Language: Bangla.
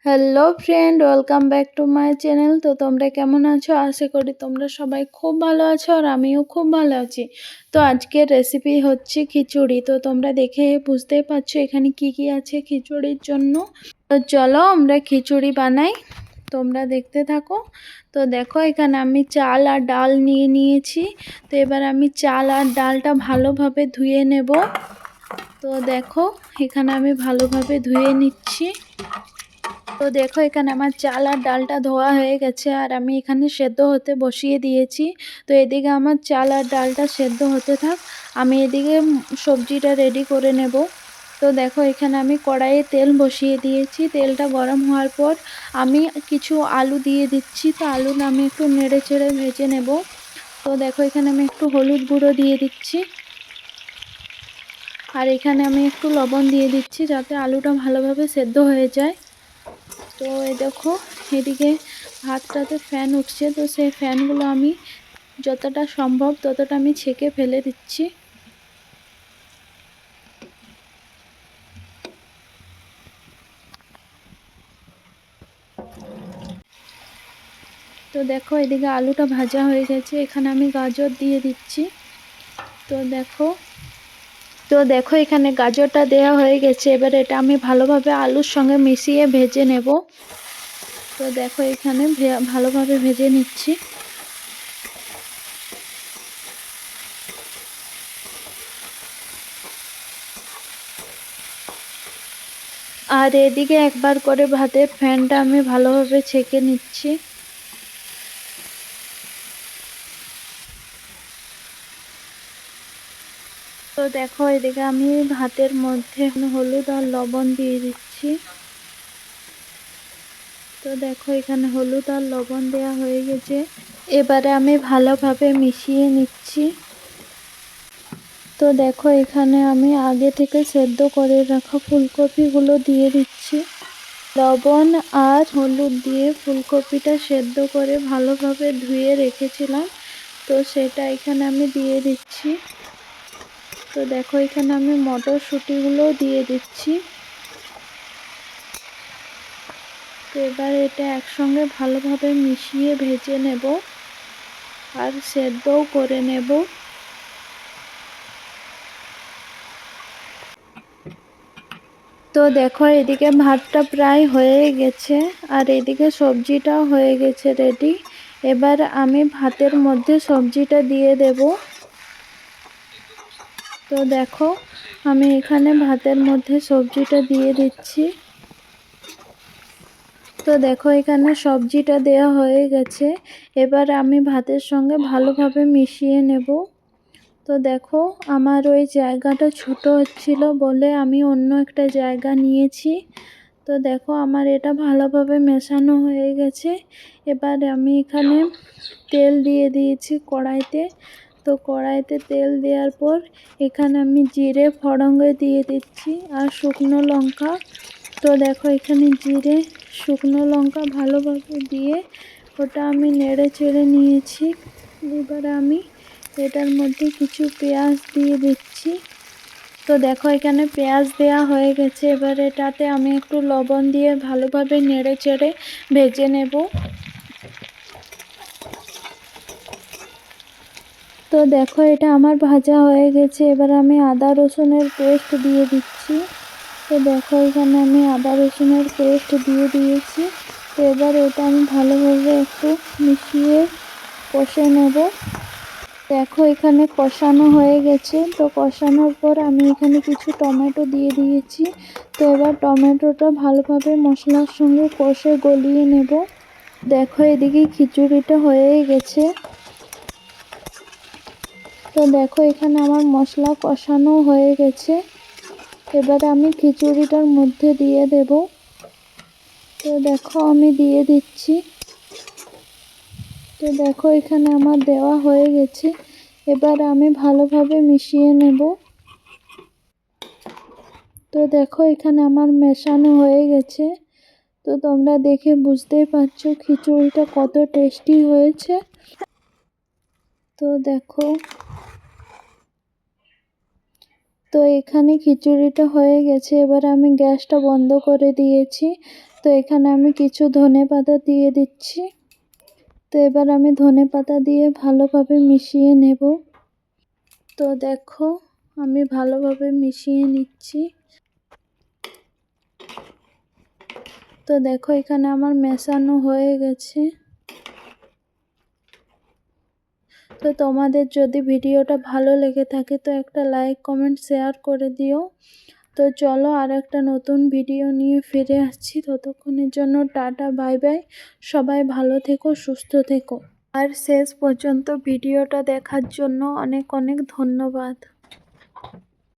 Hello friend, welcome back to my channel. তো তোমরা কেমন আছো? আশা করি তোমরা সবাই খুব ভালো আছো আর আমিও খুব ভালো আছি। তো আজকের রেসিপি হচ্ছে খিচুড়ি। তো তোমরা দেখে বুঝতেই পারছো এখানে কি কি আছে খিচুড়ির জন্য। তো চলো আমরা খিচুড়ি বানাই, তোমরা দেখতে থাকো। তো দেখো এখানে আমি চাল আর ডাল নিয়ে নিয়েছি। তো এবার আমি চাল আর ডালটা ভালোভাবে ধুয়ে নেব। তো দেখো এখানে আমি ভালোভাবে ধুয়ে নিচ্ছি। তো দেখো এখানে আমার চাল আর ডালটা ধোয়া হয়ে গেছে আর আমি এখানে সেদ্ধ হতে বসিয়ে দিয়েছি। তো এদিকে আমার চাল আর ডালটা সেদ্ধ হতে থাক, আমি এদিকে সবজিটা রেডি করে নেব। তো দেখো এখানে আমি কড়াইয়ে তেল বসিয়ে দিয়েছি। তেলটা গরম হওয়ার পর আমি কিছু আলু দিয়ে দিচ্ছি। তো আলু আমি একটু নেড়ে চেড়ে ভেজে নেব। তো দেখো এখানে আমি একটু হলুদ গুঁড়ো দিয়ে দিচ্ছি আর এখানে আমি একটু লবণ দিয়ে দিচ্ছি যাতে আলুটা ভালোভাবে সেদ্ধ হয়ে যায়। তো এই দেখো এদিকে ভাতটাতে ফ্যান উঠছে, তো সেই ফ্যানগুলো আমি যতটা সম্ভব ততটা আমি ছেঁকে ফেলে দিচ্ছি। তো দেখো এদিকে আলুটা ভাজা হয়ে গেছে, এখানে আমি গাজর দিয়ে দিচ্ছি। তো দেখো এখানে গাজরটা দেওয়া হয়ে গেছে, এবার এটা আমি ভালোভাবে আলুর সঙ্গে মিশিয়ে ভেজে নেব। তো দেখো এখানে ভালোভাবে ভেজে নিচ্ছি। আর এদিকে একবার করে ভাতের ফ্যানটা আমি ভালোভাবে ছেঁকে নিচ্ছি। তো দেখো এদিকে আমি ভাতের মধ্যে হলুদ আর লবণ দিয়ে দিচ্ছি। তো দেখো এখানে হলুদ আর লবণ দেওয়া হয়ে গেছে, এবারে আমি ভালোভাবে মিশিয়ে নিচ্ছি। তো দেখো এখানে আমি আগে থেকে সেদ্ধ করে রাখা ফুলকপিগুলো দিয়ে দিচ্ছি। লবণ আর হলুদ দিয়ে ফুলকপিটা সেদ্ধ করে ভালোভাবে ধুয়ে রেখেছিলাম, তো সেটা এখানে আমি দিয়ে দিচ্ছি। তো দেখো এখানে আমি মটরশুঁটিগুলো দিয়ে দিচ্ছি। তো এবার এটা একসঙ্গে ভালোভাবে মিশিয়ে ভেজে নেব আর সেদ্ধও করে নেব। তো দেখো এদিকে ভাতটা প্রায় হয়ে গেছে আর এদিকে সবজিটাও হয়ে গেছে রেডি। এবার আমি ভাতের মধ্যে সবজিটা দিয়ে দেব। তো দেখো আমি এখানে ভাতের মধ্যে সবজিটা দিয়ে দিচ্ছি। তো দেখো এখানে সবজিটা দেওয়া হয়ে গেছে, এবার আমি ভাতের সঙ্গে ভালোভাবে মিশিয়ে নেব। তো দেখো আমার ওই জায়গাটা ছোট হচ্ছিল বলে আমি অন্য একটা জায়গা নিয়েছি। তো দেখো আমার এটা ভালোভাবে মেশানো হয়ে গেছে। এবার আমি এখানে তেল দিয়ে দিয়েছি কড়াইতে। তো কড়াইতে তেল দেওয়ার পর এখানে আমি জিরে ফড়ঙ্গে দিয়ে দিচ্ছি আর শুকনো লঙ্কা। তো দেখো এখানে জিরে শুকনো লঙ্কা ভালোভাবে দিয়ে ওটা আমি নেড়ে চেড়ে নিয়েছি। এবারে আমি এটার মধ্যে কিছু পেঁয়াজ দিয়ে দিচ্ছি। তো দেখো এখানে পেঁয়াজ দেওয়া হয়ে গেছে, এবার এটাতে আমি একটু লবণ দিয়ে ভালোভাবে নেড়ে চেড়ে ভেজে নেব। তো দেখো এটা আমার ভাজা হয়ে গেছে, এবার আমি আদা রসুনের পেস্ট দিয়ে দিচ্ছি। তো দেখো এখানে আমি আদা রসুনের পেস্ট দিয়ে দিয়েছি। তো এবার এটা আমি ভালোভাবে একটু মিশিয়ে কষে নেব। দেখো এখানে কষানো হয়ে গেছে, তো কষানোর পর আমি এখানে কিছু টমেটো দিয়ে দিয়েছি। তো এবার টমেটোটা ভালোভাবে মশলার সঙ্গে কষে গলিয়ে নেব। দেখো এদিকে খিচুড়িটা হয়েই গেছে। তো দেখো এখানে আমার মশলা কষানো হয়ে গেছে, এবারে আমি খিচুড়িটার মধ্যে দিয়ে দেব। তো দেখো আমি দিয়ে দিচ্ছি। তো দেখো এখানে আমার দেওয়া হয়ে গেছে, এবার আমি ভালোভাবে মিশিয়ে নেব। তো দেখো এখানে আমার মেশানো হয়ে গেছে। তো তোমরা দেখে বুঝতেই পারছো খিচুড়িটা কত টেস্টি হয়েছে। তো দেখো তো এখানে খিচুড়িটা হয়ে গেছে, এবার আমি গ্যাসটা বন্ধ করে দিয়েছি। তো এখানে আমি কিছু ধনেপাতা দিয়ে দিচ্ছি। তো এবার আমি ধনেপাতা দিয়ে ভালোভাবে মিশিয়ে নেব। তো দেখো আমি ভালোভাবে মিশিয়ে নিচ্ছি। তো দেখো এখানে আমার মেশানো হয়ে গেছে। তো তোমাদের যদি ভিডিওটা ভালো লেগে থাকে তো একটা লাইক কমেন্ট শেয়ার করে দিও। তো চলো আর একটা নতুন ভিডিও নিয়ে ফিরে আসছি। ততক্ষণের জন্য টাটা বাই বাই। সবাই ভালো থেকো, সুস্থ থেকো। আর শেষ পর্যন্ত ভিডিওটা দেখার জন্য অনেক অনেক ধন্যবাদ।